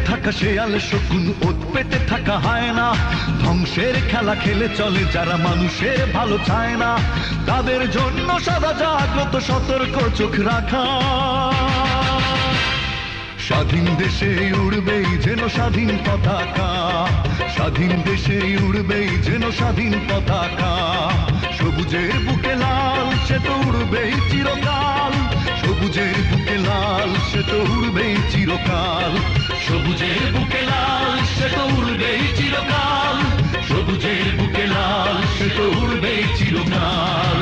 থাকা শেয়াল শকুন ওত পেতে থাকা হয় না, ধ্বংসের খেলা খেলে চলে যারা মানুষের ভালো চায় না, তাদের জন্য সদা জাগ্রত সতর্ক চোখ রাখা। স্বাধীন দেশে উড়বেই যেন স্বাধীন পতাকা, স্বাধীন দেশে উড়বেই যেন স্বাধীন পতাকা, সবুজের বুকে লাল সে তো উড়বেই চিরকাল, সবুজের বুকে লাল সে তো উড়বেই চিরকাল, সবুজের বুকে লাল সে তো উড়বেই চিরকাল, সবুজের বুকে লাল সে তো উড়বেই চিরকাল।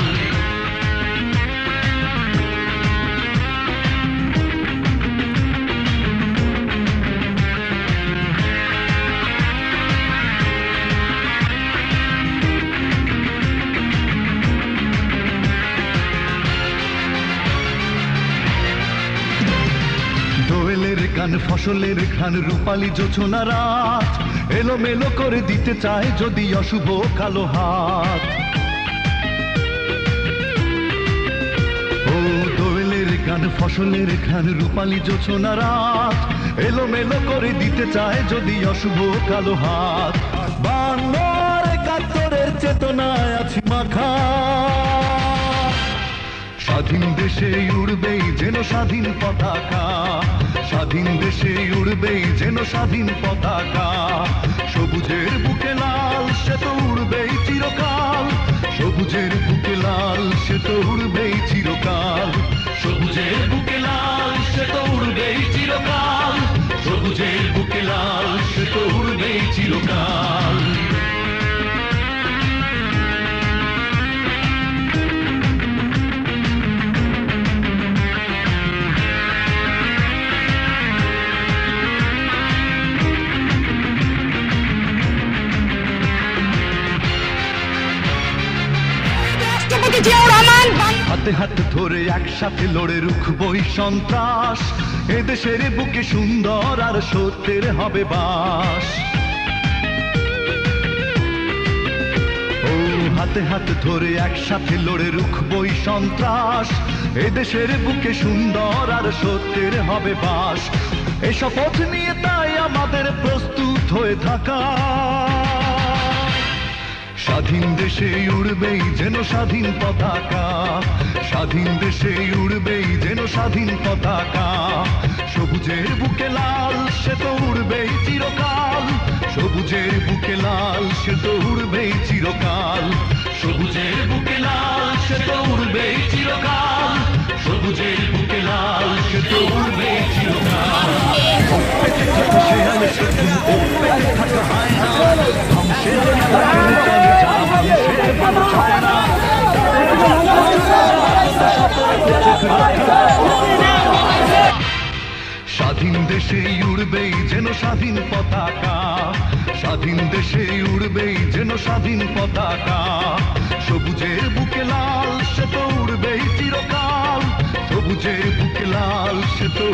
দোয়েলের গান ফসলের ঘ্রাণ রূপালী জোছনা রাত, এলোমেলো করে দিতে চায় যদি অশুভ কালো হাত। ও দোয়েলের গান ফসলের ঘ্রাণ রূপালী জোছনা রাত, এলোমেলো করে দিতে চায় যদি অশুভ কালো হাত। বাংলার একাত্তরের চেতনায় আছি মাখা, স্বাধীন দেশে উড়বেই যেন স্বাধীন পতাকা, স্বাধীন দেশে উড়বেই যেন স্বাধীন পতাকা, সবুজের বুকে লাল সে তো উড়বেই চিরকাল, সবুজের বুকে লাল সে তো উড়বেই চিরকাল, সবুজের বুকে লাল সে তো উড়বেই চিরকাল, সবুজের বুকে লাল সে তো উড়বেই চিরকাল। হাতে হাতে ধরে একসাথে লড়ে রুখবই সন্ত্রাস, এদেশের বুকে সুন্দর আর সত্যের হবে বাস। ও হাতে হাতে ধরে একসাথে লড়ে রুখবই সন্ত্রাস, এদেশের বুকে সুন্দর আর সত্যের হবে বাস। এই শপথ নিয়ে তাই আমাদের প্রস্তুত হয়ে থাকা, স্বাধীন দেশে উড়বেই যেন স্বাধীন পতাকা, স্বাধীন দেশে উড়বেই যেন স্বাধীন পতাকা, সবুজের বুকে লাল সে তো উড়বেই চিরকাল, সবুজের বুকে লাল সে তো উড়বেই চিরকাল, সবুজের বুকে লাল সে তো উড়বেই চিরকাল, সবুজের বুকে লাল সে তো উড়বেই চিরকাল। থাকা হয় না, ধ্বংসের স্বাধীন দেশে উড়বেই যেন স্বাধীন পতাকা, স্বাধীন দেশে উড়বেই যেন স্বাধীন পতাকা, সবুজের বুকে লাল সে তো উড়বেই চিরকাল, সবুজের বুকে লাল সে তো